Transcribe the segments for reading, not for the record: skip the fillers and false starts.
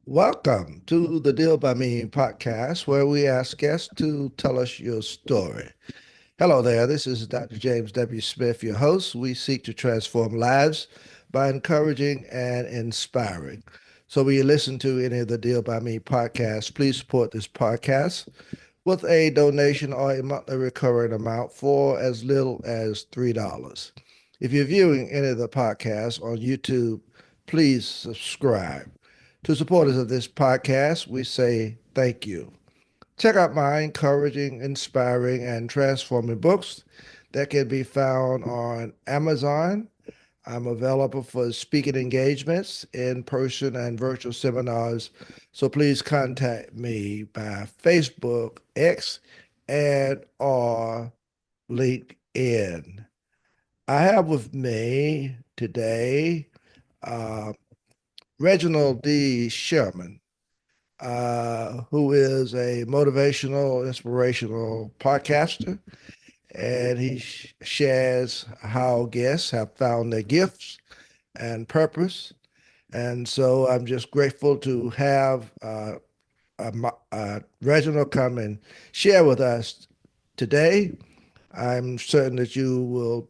Welcome to the Deal by Me podcast, where we ask guests to tell us your story. Hello there, this is Dr. James W. Smith, your host. We seek to transform lives by encouraging and inspiring. So, when you listen to any of the Deal by Me podcasts, please support this podcast with a donation or a monthly recurring amount for as little as $3. If you're viewing any of the podcasts on YouTube, please subscribe. To supporters of this podcast, we say thank you. Check out my encouraging, inspiring, and transforming books that can be found on Amazon. I'm available for speaking engagements, in person, and virtual seminars. So please contact me by Facebook, X, and or LinkedIn. I have with me today uh, Reginald D. Sherman, who is a motivational, inspirational podcaster, and he shares how guests have found their gifts and purpose. And so I'm just grateful to have Reginald come and share with us today. I'm certain that you will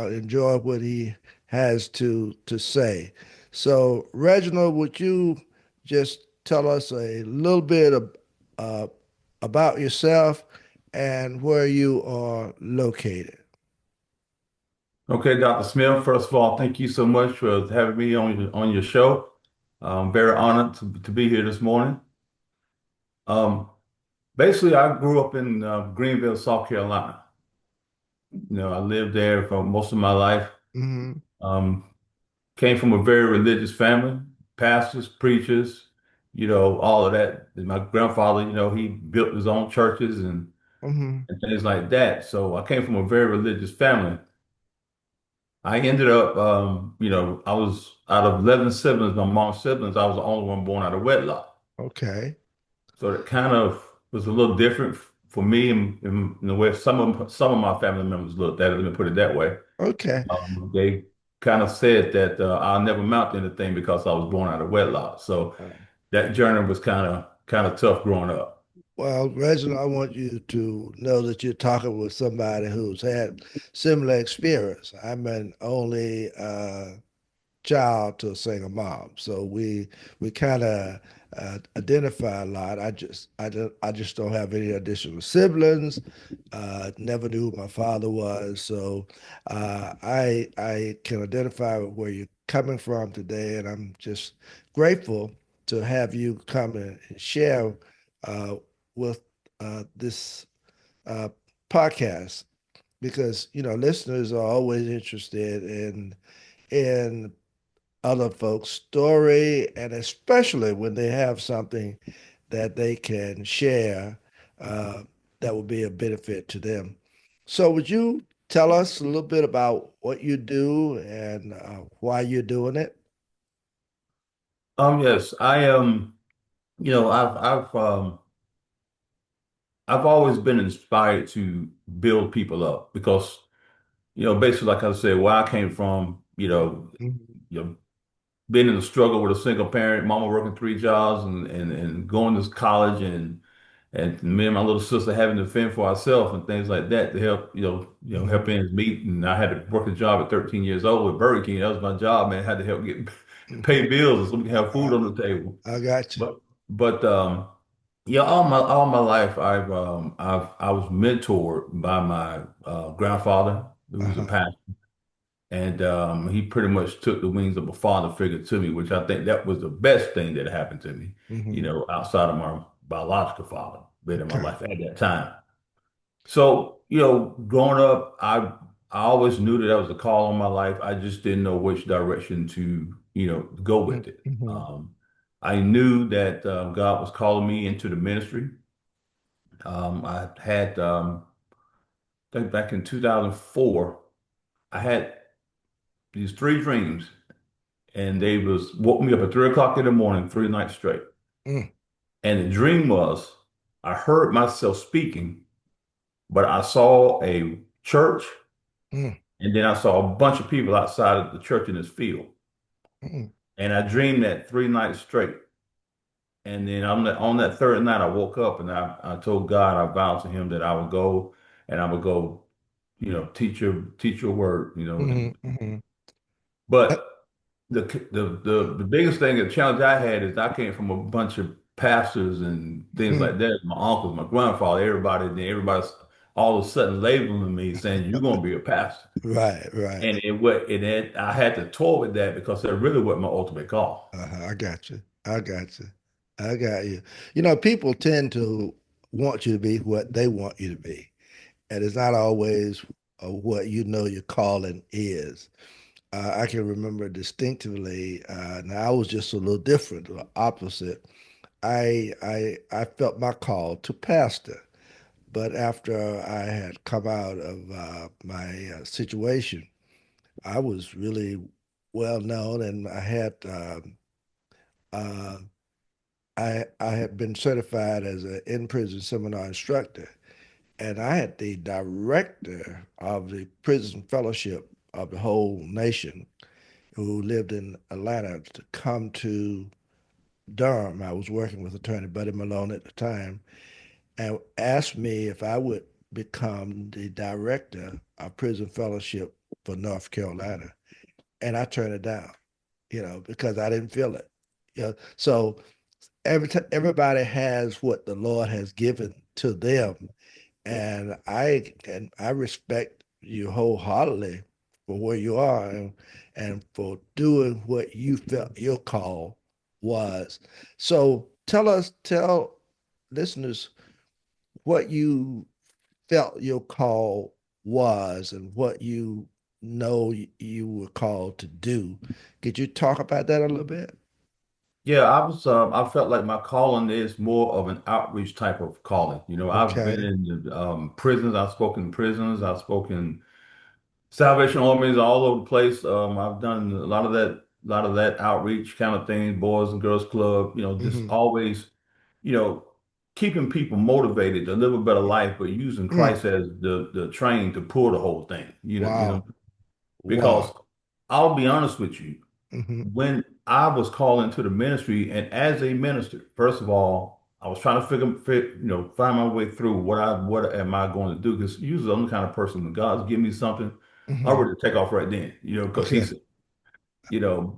enjoy what he has to say. So, Reginald, would you just tell us a little bit uh, about yourself and where you are located? Okay, Dr. Smith, first of all, thank you so much for having me on your show. I'm very honored to be here this morning. Um, Basically, I grew up in Greenville, South Carolina. I lived there for most of my life. Hmm. Um, Came from a very religious family, pastors, preachers, all of that. And my grandfather, he built his own churches Hmm. and things like that. So I came from a very religious family. I ended up, I was out of 11 siblings, my mom's siblings, I was the only one born out of wedlock. Okay. So it kind of was a little different for me in the way some of my family members looked at it, let me put it that way. Okay. They kind of said that I'll never amount to anything because I was born out of wedlock. So Uh, that journey was kind of tough growing up. Well, Reginald, I want you to know that you're talking with somebody who's had similar experience. I'm an only child to a single mom. So we kind of identify a lot. I just don't have any additional siblings. Never knew who my father was. So I can identify with where you're coming from today, and I'm just grateful to have you come and share uh, with this uh, podcast because listeners are always interested in other folks' story, and especially when they have something that they can share uh, that will be a benefit to them. So, would you tell us a little bit about what you do and why you're doing it? Yes, you know, I've always been inspired to build people up because basically, like I said, where I came from, Mhm. you know, being in a struggle with a single parent, mama working three jobs and going to college and me and my little sister having to fend for ourselves and things like that to help, help Mhm. ends meet. And I had to work a job at 13 years old with Burger King. That was my job, man. I had to help get pay bills so we can have food I, on the table. I got you. But yeah, all my life I was mentored by my grandfather, who was a Uh-huh. pastor. And he pretty much took the wings of a father figure to me, which I think that was the best thing that happened to me, Hmm. outside of my biological father being in my Okay. life at that time. So, growing up, I always knew that was a call on my life. I just didn't know which direction to, go with it. Hmm. I knew that God was calling me into the ministry. I had, I think back in 2004, I had these three dreams and they was woke me up at 3 o'clock in the morning, 3 nights straight. Mm. And the dream was I heard myself speaking, but I saw a church Mm. and then I saw a bunch of people outside of the church in this field. Mm. And I dreamed that 3 nights straight. And then on that third night, I woke up and I told God, I vowed to him that I would go and I would go, teach your word, Hmm. Hmm. but the biggest thing, the challenge I had is I came from a bunch of pastors and things like that. My uncles, my grandfather, everybody, and everybody's all of a sudden labeling me saying, "You're gonna be a pastor." Right, right. And I had to toy with that because that really wasn't my ultimate call. I got you. I got you. I got you. People tend to want you to be what they want you to be, and it's not always what your calling is. I can remember distinctively. Now I was just a little different, or opposite. I felt my call to pastor, but after I had come out of my situation, I was really well known, and uh, I had been certified as an in-prison seminar instructor, and I had the director of the prison fellowship of the whole nation who lived in Atlanta to come to Durham. I was working with attorney Buddy Malone at the time, and asked me if I would become the director of prison fellowship for North Carolina. And I turned it down, because I didn't feel it. So everybody has what the Lord has given to them, and I respect you wholeheartedly for where you are, and for doing what you felt your call was. So tell listeners what you felt your call was and what you were called to do. Could you talk about that a little bit? Yeah, I felt like my calling is more of an outreach type of calling. I've been Okay. in prisons, I've spoken in prisons, I've spoken Salvation Armies all over the place. I've done a lot of that outreach kind of thing, Boys and Girls Club, just Hmm. always, you know, keeping people motivated to live a better life, but using Mm. Christ as the train to pull the whole thing, Wow. because Wow. I'll be honest with you, Hmm. when I was called into the ministry, and as a minister, first of all, I was trying to find my way through what am I going to do? Because usually I'm the kind of person when God's give me something, I'm Hmm. ready to take off right then, because Okay. He's,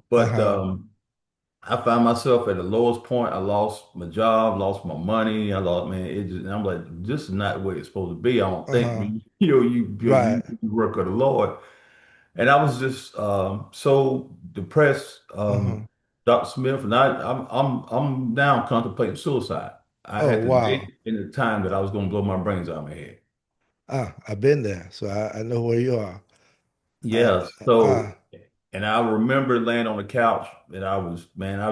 but Uh-huh. I found myself at the lowest point. I lost my job, lost my money. I lost, man, and I'm like, this is not the way it's supposed to be. I don't think, Uh-huh. you Right. work of the Lord. And I was just so depressed, Uh-huh. Dr. Smith, and I'm now contemplating suicide. I Oh, had the wow. date and the time that I was going to blow my brains out of my head. I've been there, so I know where you are. Uh, Yeah, uh, and I remember laying on the couch, and I was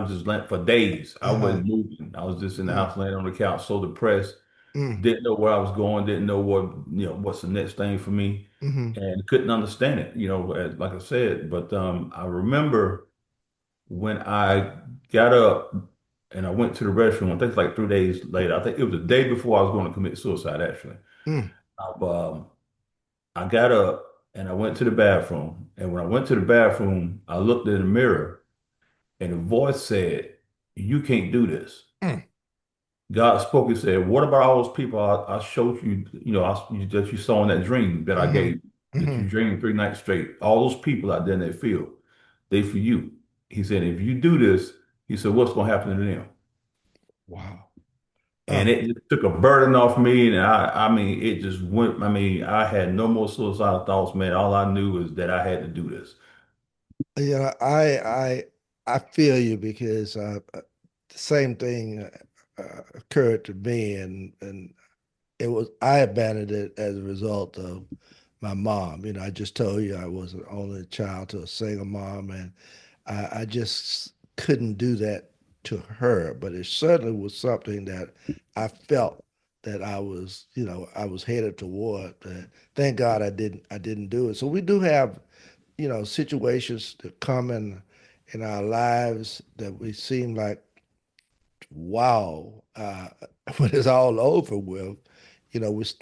just laying for days. I uh-huh. wasn't moving. I was just in the Mm, house laying on the couch, so depressed. mm, Didn't know where I was going. Didn't know what's the next thing for me, mm-hmm, and couldn't understand it. Like I said. But I remember when I got up and I went to the restroom. I think like 3 days later. I think it was the day before I was going to commit suicide. Actually, mm, I, um, I got up and I went to the bathroom. And when I went to the bathroom, I looked in the mirror and a voice said, "You can't do this." mm, God spoke and said, "What about all those people I showed you, that you saw in that dream that I mm-hmm, gave, that mm-hmm. you dreamed 3 nights straight? All those people out there in that field, they for you." He said, "If you do this," he said, "what's going to happen to them?" Wow. And Uh, it just took a burden off me. And I mean, it just went, I mean, I had no more suicidal thoughts, man. All I knew is that I had to do this. yeah, I feel you because the same thing occurred to me, and I abandoned it as a result of my mom. I just told you I was an only child to a single mom, and I just couldn't do that to her. But it certainly was something that I felt that I was headed toward. Thank God I didn't do it. So we do have, situations that come in our lives that we seem like, wow, when it's all over with,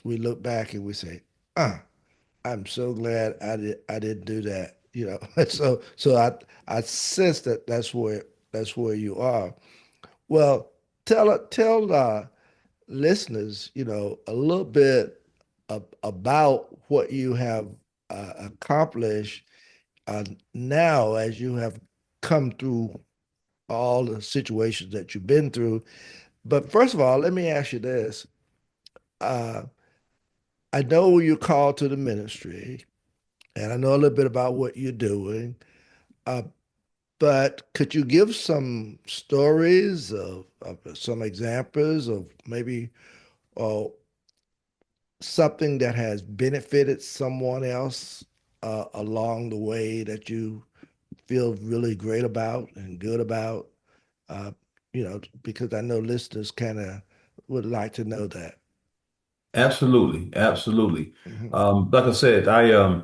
we look back and we say, I'm so glad I didn't do that. So I sense that that's where you are. Well, tell listeners, a little bit about what you have accomplished now as you have come through all the situations that you've been through. But first of all, let me ask you this. Uh, I know you're called to the ministry, and I know a little bit about what you're doing. Uh, but could you give some stories of some examples of maybe uh, something that has benefited someone else along the way that you feel really great about and good about? Uh, because I know listeners kind of would like to know that. Absolutely, absolutely. Hmm. Like I said, I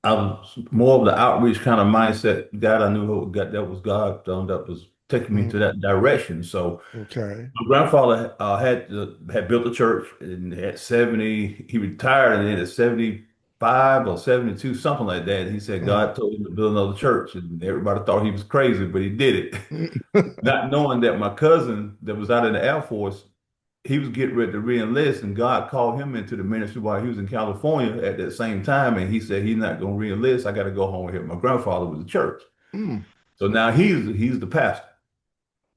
was more of the outreach kind of mindset. God, I knew who God, that was God that was taking me to Hmm. that direction. So Okay. my grandfather had built a church and at 70, he retired and then at 75 or 72, something like that. He said Uh-huh. God told him to build another church and everybody thought he was crazy, but he did it. Not knowing that my cousin that was out in the Air Force, he was getting ready to re-enlist, and God called him into the ministry while he was in California at that same time. And he said, he's not going to re-enlist. I got to go home and help my grandfather with the church. Mm. So now he's the pastor.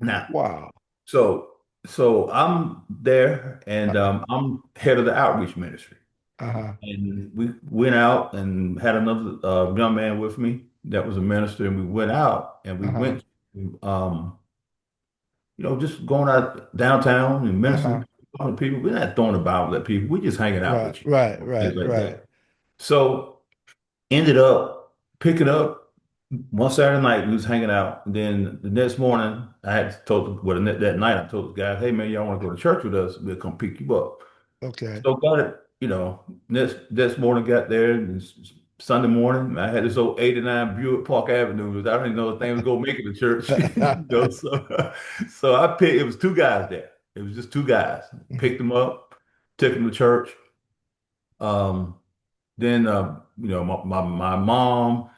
Now, Wow. so so I'm there and I'm head of the outreach ministry. Uh-huh. And we went out and had another young man with me that was a minister, and we went out and we Uh-huh. went just going out downtown and Uh-huh. ministering to people. We're not throwing a Bible at people. We're just hanging out Right, with you, right, things right, like right. that. So ended up picking up one Saturday night. We was hanging out. And then the next morning, I had told well that night I told the guys, "Hey man, y'all want to go to church with us? We'll come pick you up." Okay. So got it. Next morning got there. And Sunday morning, I had this old '89 Buick Park Avenue. I didn't know the thing was gonna make it to church. So I picked. It was two guys there. It was just two guys. Mhm. Picked them up, took them to church. Um, then my mom,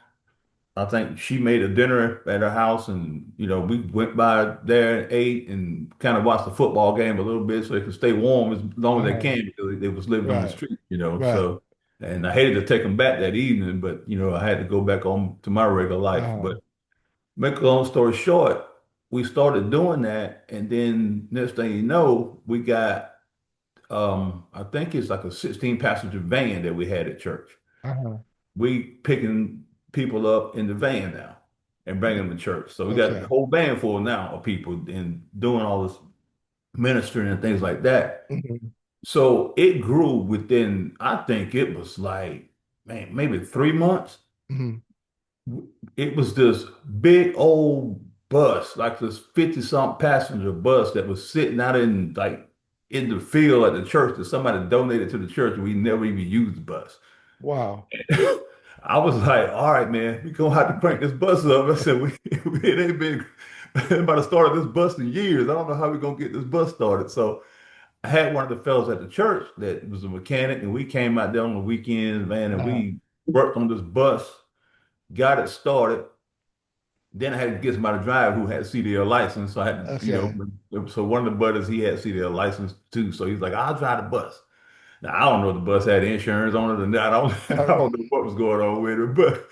I think she made a dinner at her house, and we went by there and ate and kind of watched the football game a little bit so they could stay warm as long as they Uh-huh. can because they was living on the Right, street. right. So, and I hated to take them back that evening, but I had to go back on to my regular life. Uh-huh. But make a long story short, we started doing that, and then next thing you know, we got I think it's like a 16 passenger van that we had at church. Uh-huh. We picking people up in the van now and bringing them to church. So we got the Okay. whole van full now of people and doing all this ministering and things like that. Hmm. So it grew within, I think it was like, man, maybe 3 months. Hmm. It was this big old bus, like this 50 something passenger bus that was sitting out in the field at the church that somebody donated to the church. We never even used the bus. Wow. I was like, all right, man, we gonna have to crank this bus up. I said, it ain't been about to start this bus in years. I don't know how we gonna get this bus started. So I had one of the fellows at the church that was a mechanic, and we came out there on the weekends, man, and Uh-huh. we worked on this bus, got it started. Then I had to get somebody to drive who had a CDL license. So I had to, Okay. so one of the buddies, he had CDL license too. So he's like, I'll drive the bus. Now, I don't know if the bus had insurance on it or not. I don't, I Uh, don't know what was going on with it, but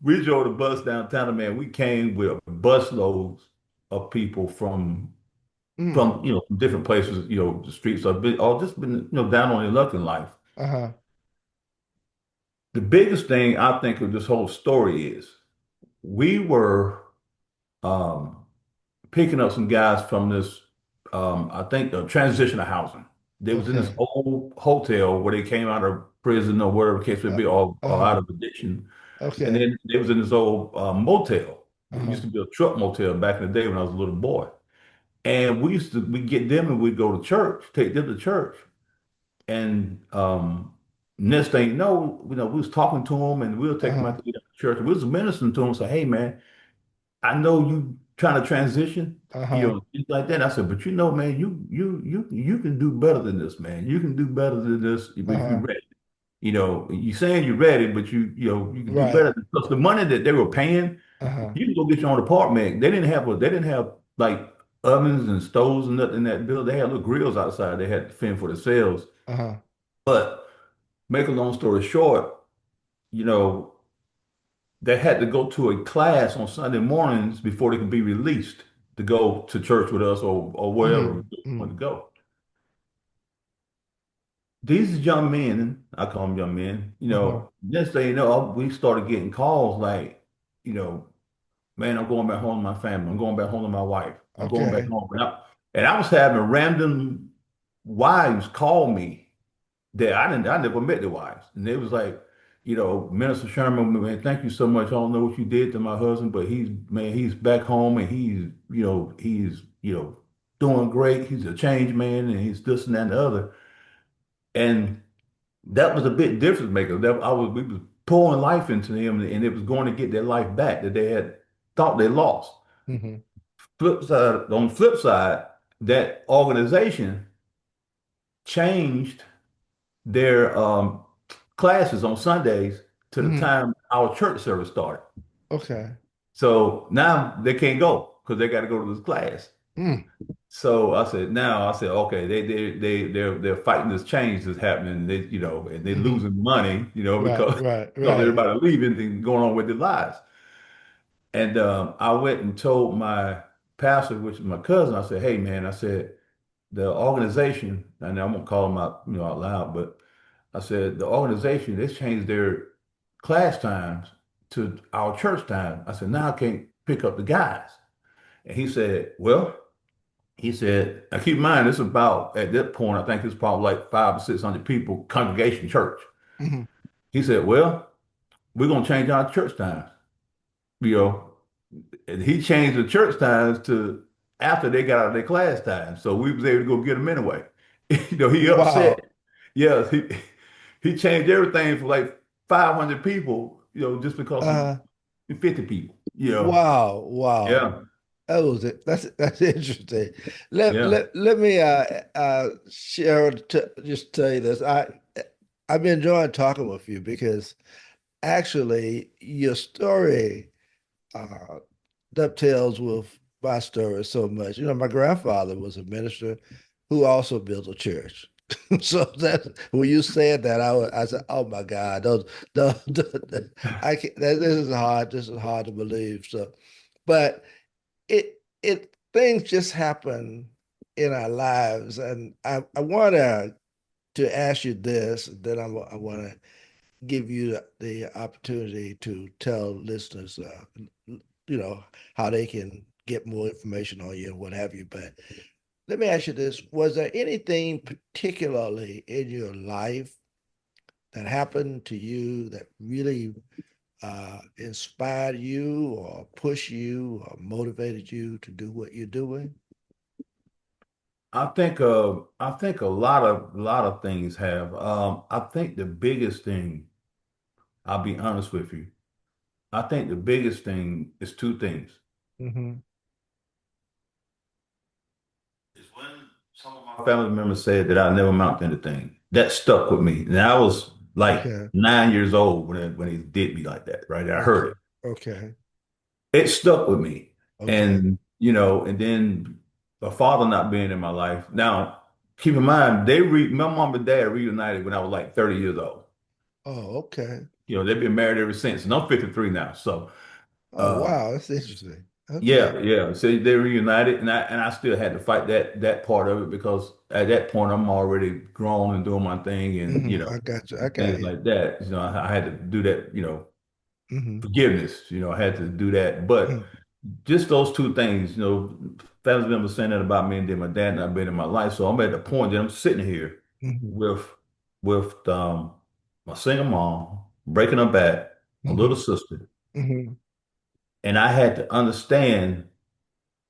we drove the bus downtown, and man. We came with bus loads of people mm. from different places, the streets. So all just been, down on their luck in life. Uh-huh. The biggest thing I think of this whole story is we were um, picking up some guys from this, I think, transitional housing. They was in this Okay. old hotel where they came out of prison or whatever the case may Uh, be, or uh-huh. out of addiction. And Okay. then they was in this old motel. It used Uh-huh. to be a truck motel back in the day when I was a little boy. And we get them and we'd go to church, take them to church. And next thing we was talking to them and we'll take them Uh-huh. out to eat at the church. We was ministering to them and say, hey man, I know you trying to transition, Uh-huh. things like that. I said, but man, you can do better than this, man. You can do better than this if you're Uh-huh. ready. You saying you're ready, but you can do Right. better because the money that they were paying, Uh-huh. you can go get your own apartment. They didn't have like ovens and stoves and nothing in that building. They had little grills outside. They had to fend for themselves. Uh-huh. But make a long story short, you know, they had to go to a class on Sunday mornings before they could be released to go to church with us or wherever Mm-hmm. they wanted to Mm-hmm. go. These young men, I call them young men, Mm-hmm. next thing you know, we started getting calls like, you know, man, I'm going back home to my family. I'm going back home to my wife. I'm going back Okay. home. And I was having random wives call me that I never met the wives. And they was like, Minister Sherman, man, thank you so much. I don't know what you did to my husband, but he's back home and he's doing great. He's a changed man and he's this and that and the other. And that was a bit difference maker. We was pouring life into them and it was going to get their life back that they had thought they lost. Mm-hmm. On the flip side, that organization changed their classes on Sundays to the Mm-hmm. time our church service started. Okay. So now they can't go because they got to go to this class. Mm. So I said, okay, they're fighting this change that's happening. And they're Mm-hmm. losing money, Right, because right, right. everybody leaving and going on with their lives. And I went and told my pastor, which is my cousin, I said, hey man, I said, the organization, and I won't call them out, out loud, but I said the organization, they changed their class times to our church time. I said, now I can't pick up the guys. And he said, well, he said, now keep in mind, this is about, at that point, I think it's probably like 500 or 600 people, congregation church. Mm-hmm. He said, well, we're going to change our church times, you know. And he changed the church times to after they got out of their class time. So we was able to go get them anyway. He upset. Wow. Yes, he changed everything for like 500 people, just because of Uh, 50 people. wow, wow. Yeah, That was it. That's interesting. Let yeah. let let me share just tell you this. I've been enjoying talking with you because actually your story uh dovetails with my story so much. My grandfather was a minister who also built a church. So that when you said that, I said, "Oh my God, I can't, this is hard to believe." So, but it things just happen in our lives, and I want to ask you this, and then I want to give you the opportunity to tell listeners, you know, how they can get more information on you and what have you. But let me ask you this: was there anything particularly in your life that happened to you that really inspired you or pushed you or motivated you to do what you're doing? I think a lot of things have. I think the biggest thing, I'll be honest with you, I think the biggest thing is two things. Hmm. It's when some of my family members said that I never amount to anything. That stuck with me. And I was like Okay. 9 years old when he did me like that, right? I heard Okay. it. Okay. It stuck with me. Okay. And then my father not being in my life. Now, keep in mind, my mom and dad reunited when I was like 30 years old. Oh, okay. They've been married ever since. And I'm 53 now. So Oh, uh wow. That's interesting. Okay. yeah, yeah. So they reunited, and I still had to fight that part of it because at that point I'm already grown and doing my thing, and I got you. I got things you. like that. I had to do that. Hmm. Forgiveness. I had to do that. But Hmm. just those two things. Family members saying that about me, and then my dad not being in my life. So I'm at the point that I'm sitting here Hmm. with with my single mom breaking her back, my little Hmm. sister, Hmm. and I had to understand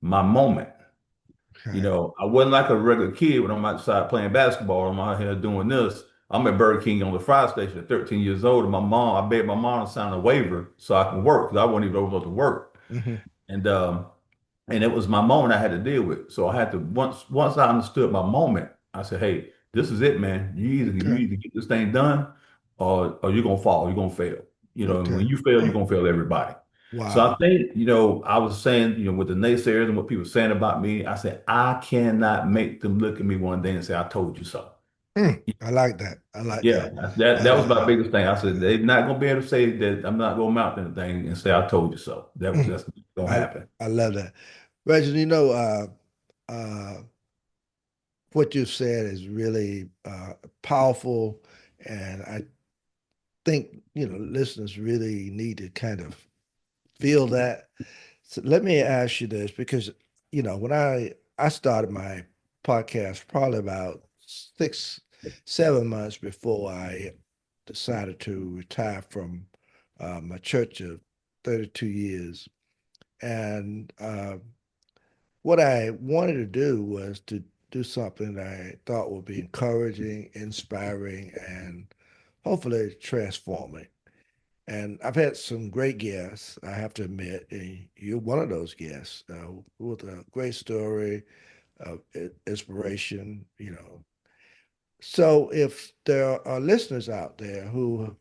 my moment. Okay. I wasn't like a regular kid when I'm outside playing basketball. I'm out here doing this. I'm at Burger King on the fire station at 13 years old. And I begged my mom to sign a waiver so I can work because I wasn't even old enough to work. Hmm. And and it was my moment I had to deal with. So I had to once I understood my moment, I said, hey, this is it, man. You Okay. either get this thing done or you're gonna fall, you're gonna fail. And when Okay. you fail, you're Oh, gonna fail everybody. So I Wow. think, I was saying, with the naysayers and what people were saying about me, I said, I cannot make them look at me one day and say, I told you so. I like that. I like Yeah, that. that was my Uh, biggest thing. I said, they're not gonna be able to say that I'm not gonna mount anything and say, I told you so. That's gonna I happen. I love that. Reginald, uh, what you said is really powerful, and I think listeners really need to kind of feel that. So let me ask you this, because when I started my podcast probably about 6, 7 months before I decided to retire from my church of 32 years, and what I wanted to do was to do something that I thought would be encouraging, inspiring, and hopefully transforming. And I've had some great guests, I have to admit, and you're one of those guests with a great story of inspiration. So if there are listeners out there who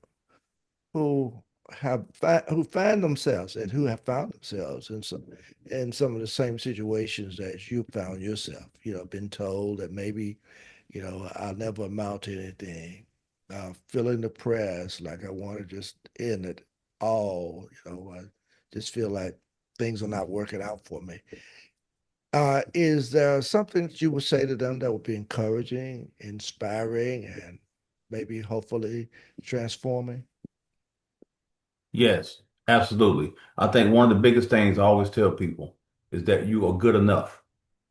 who find themselves and who have found themselves in some of the same situations that you found yourself. Been told that maybe, I'll never amount to anything. Feeling depressed, like I want to just end it all. I just feel like things are not working out for me. Is there something that you would say to them that would be encouraging, inspiring, and maybe hopefully transforming? Yes, absolutely. I think one of the biggest things I always tell people is that you are good enough.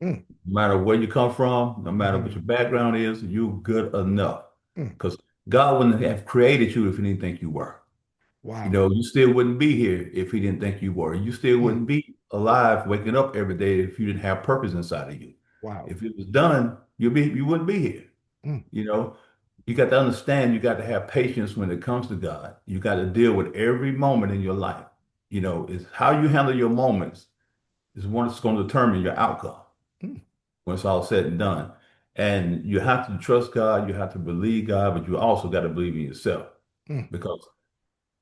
Mm, No matter where you come from, no matter what mhm, your background is, you're good enough. mm. Because God wouldn't have created you if He didn't think you were. Wow. You still wouldn't be here if He didn't think you were. You still Mm, wouldn't be alive, waking up every day if you didn't have purpose inside of you. wow. If it was done, you wouldn't be here. Mm, You know, you got to understand, you got to have patience when it comes to God. You got to deal with every moment in your life. It's how you handle your moments is what's going to determine your outcome mm, when it's all said and done. And you have to trust God, you have to believe God, but you also got to believe in yourself mm, because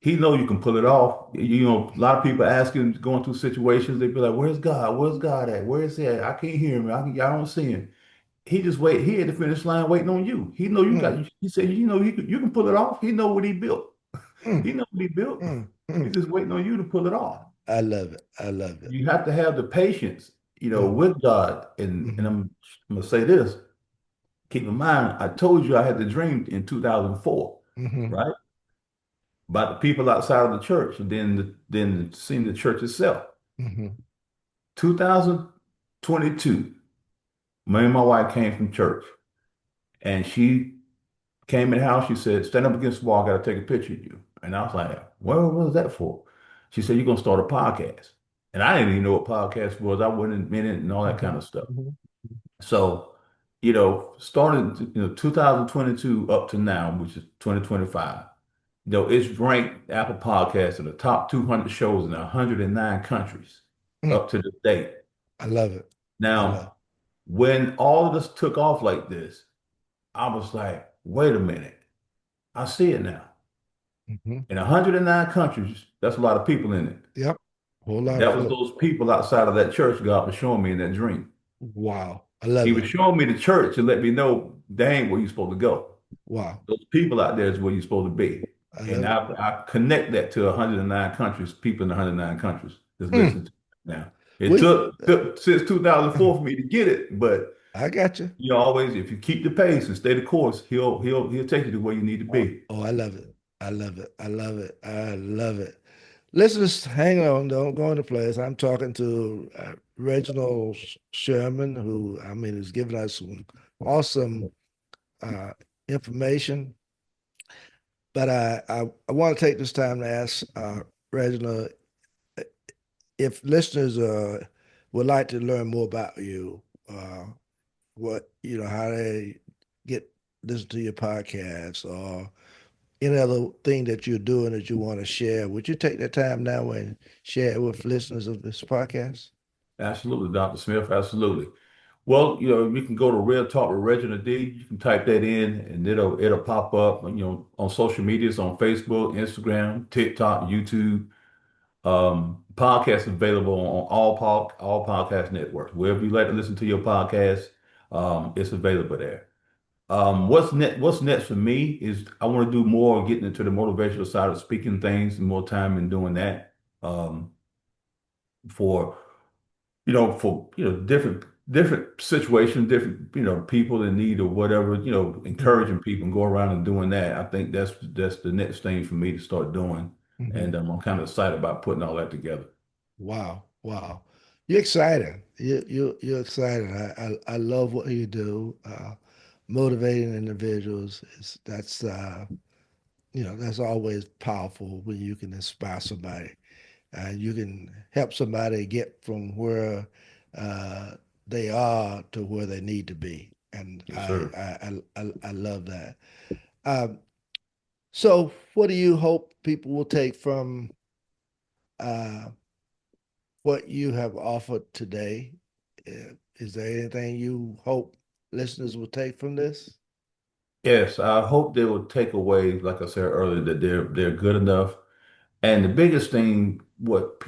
He know you can pull it off. A lot of people asking, going through situations, they be like, "Where's God? Where's God at? Where is He at? I can't hear Him. I don't see Him." He just wait. He at the finish line waiting on you. He know you mm, got. He said, you can pull it off. He know what He built. mm, He know what He built. mm, He's mm. just waiting on you to pull it off. I love it. I love it. You have to have the patience, Mm, with God. And mhm, I'm gonna say this. Keep in mind, I told you I had the dream in 2004, mhm, right? About the people outside of the church, and then seeing the church itself. mhm, 2022, me and my wife came from church, and she came in the house. She said, "Stand up against the wall. I got to take a picture of you." And I was like, "Well, what was that for?" She said, "You're gonna start a podcast." And I didn't even know what podcast was. I wasn't in it and all that kind mhm, of stuff. mhm, So, starting, 2022 up to now, which is 2025, it's ranked Apple Podcasts in the top 200 shows in 109 countries mm. up to this date. I love it. I love Now, when all of this took off like this, I was like, wait a minute, I see it now. it. Mhm. In 109 countries, that's a lot of people in it. Yep. Whole lot of That was folk. those people outside of that church God was showing me in that dream. Wow. I He love was it. showing me the church to let me know, dang, where you're supposed to go. Wow. Those people out there is where you're supposed to be. I And love it. I connect that to 109 countries, people in 109 countries that's Mm. listening to it now. It We. took since 2004 for me to get it, but I got you. always if you keep the pace and stay the course, he'll take you to where you need to Oh, be. oh, I love it. I love it. I love it. I love it. Listeners, hang on. Don't go into place. I'm talking to Reginald Sherman, who, I mean, is giving us some awesome uh, information. But I want to take this time to ask Reginald if listeners would like to learn more about you, how they get listen to your podcast or any other thing that you're doing that you want to share. Would you take that time now and share it with listeners of this podcast? Absolutely, Dr. Smith. Absolutely. Well, you can go to Real Talk with Reginald D. You can type that in and it'll pop up, on social medias on Facebook, Instagram, TikTok, YouTube. Podcast available on all podcast networks. Wherever you like to listen to your podcast, it's available there. What's next for me is I want to do more getting into the motivational side of speaking things, more time in doing that. Um, for different situations, different people in need or whatever, encouraging people and go around and doing that. I think that's the next thing for me to start doing, Mm-hmm. and I'm kind of excited about putting all that together. Wow, wow. You're excited. You're excited. I love what you do. Motivating individuals is that's always powerful when you can inspire somebody and you can help somebody get from where uh, they are to where they need to be. And Yes, sir. I love that. Um, so what do you hope people will take from uh, what you have offered today? Is there anything you hope listeners will take from this? Yes, I hope they will take away, like I said earlier, that they're good enough. And the biggest thing, what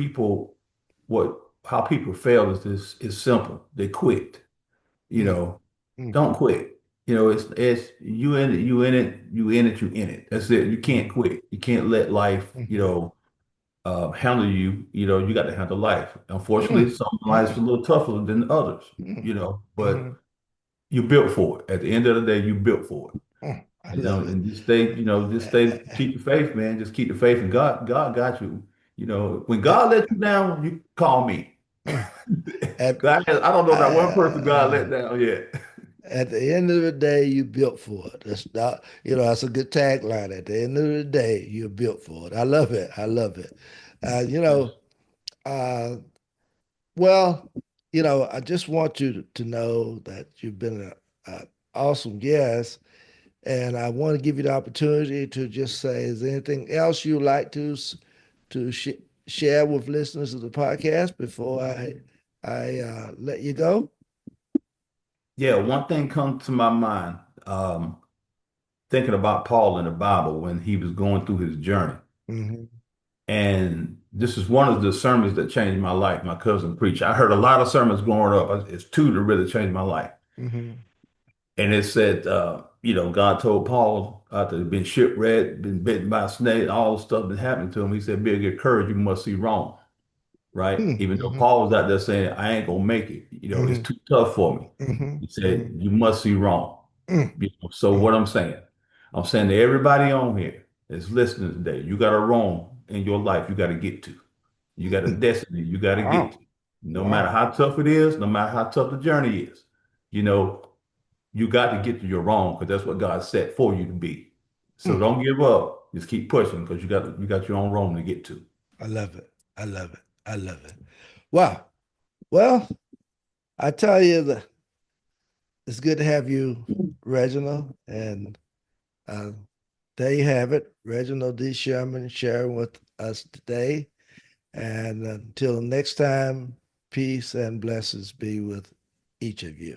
how people fail is this is simple. They quit. You Mm, know, mm, don't quit. It's you in it, you in it, you in it, you in it. That's it. You can't mm, quit. You can't let life, mhm, handle you. You got to handle life. Unfortunately, mm, some lives mm, are a little tougher than others, mm, but mhm, you built for it. At the end of the day, you built for it. I love it. And just stay, keep the faith, man. Just keep the faith, and God got you. When At, God lets you down, you call me. mm, at, 'Cause I don't know that one person God uh, let down yet. at the end of the day, you built for it. That's not, that's a good tagline. At the end of the day, you're built for it. I love it. I love it. Uh, you know, Yes. uh, well, I just want you to know that you've been a awesome guest. And I want to give you the opportunity to just say, is there anything else you'd like to share with listeners of the podcast before I let you go? Yeah, one thing comes to my mind, thinking about Paul in the Bible when he was going through his journey. Hmm. And this is one of the sermons that changed my life. My cousin preached. I heard a lot of sermons growing up. It's two that really changed my life. Hmm. And it said, God told Paul after he'd been shipwrecked, been bitten by a snake, all the stuff that happened to him. He said, be of good courage, you must see Rome, right? Even though Hmm. Paul was out there saying, I ain't gonna make it, it's Hmm. too tough for me. Hmm. He said, Hmm. you must see Rome. Hmm. So what I'm saying to everybody on here that's listening today, you got a Rome in your life you got to get to. You got a Hmm. destiny you got to get Wow. to. No matter Wow. how tough it is, no matter how tough the journey is, you know, you got to get to your wrong because that's what God set for you to be. So Mm. don't give up. Just keep pushing because you got your own Rome to get to. I love it. I love it. I love it. Wow. Well, I tell you that it's good to have you, Reginald. And uh, there you have it. Reginald D. Sherman sharing with us today. And until next time, peace and blessings be with each of you.